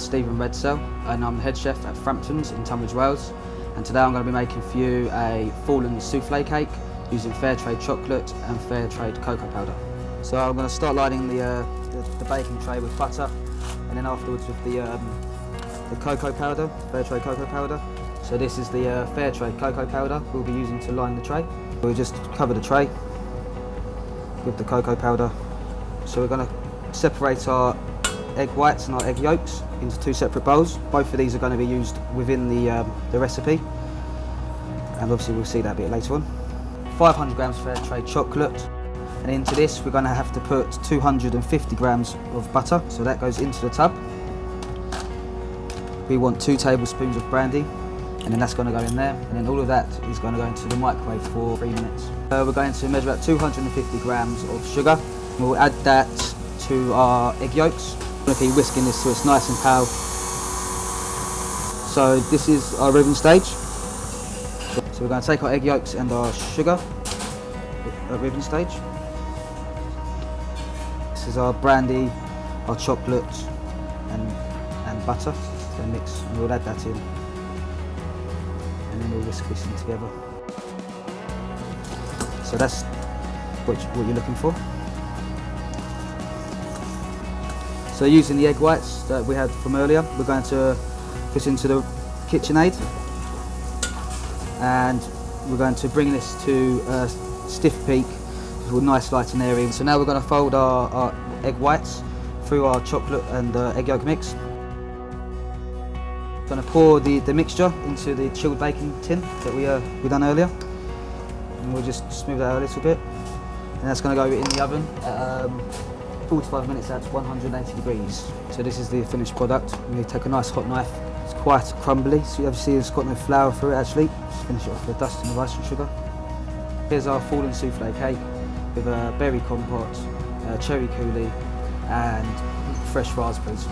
Stephen Redsell and I'm the head chef at Framptons in Tunbridge Wells, and today I'm going to be making for you a fallen soufflé cake using Fairtrade chocolate and Fairtrade cocoa powder. So I'm going to start lining the baking tray with butter, and then afterwards with the cocoa powder, Fairtrade cocoa powder. So this is the Fairtrade cocoa powder we'll be using to line the tray. We'll just cover the tray with the cocoa powder. So we're going to separate our egg whites and our egg yolks into two separate bowls. Both of these are going to be used within the recipe, and obviously we'll see that a bit later on. 500 grams Fairtrade chocolate, and into this we're going to have to put 250 grams of butter, so that goes into the tub. We want 2 tablespoons of brandy, and then that's going to go in there, and then all of that is going to go into the microwave for 3 minutes. We're going to measure out 250 grams of sugar. We'll add that to our egg yolks. We're going to be whisking this so it's nice and pale. So this is our ribbon stage. So we're going to take our egg yolks and our sugar at ribbon stage. This is our brandy, our chocolate and butter. So mix, and we'll add that in. And then we'll whisk this in together. So that's what you're looking for. So using the egg whites that we had from earlier, we're going to put into the KitchenAid, and we're going to bring this to a stiff peak with a nice light and airy. So now we're going to fold our egg whites through our chocolate and egg yolk mix. We're going to pour the mixture into the chilled baking tin that we done earlier, and we'll just smooth that out a little bit, and that's going to go in the oven at 45 minutes at 180 degrees. So this is the finished product. We take a nice hot knife. It's quite crumbly, so you see it's got no flour through it actually. Just finish it off with a dusting of ice and sugar. Here's our fallen soufflé cake with a berry compote, cherry coulis and fresh raspberries.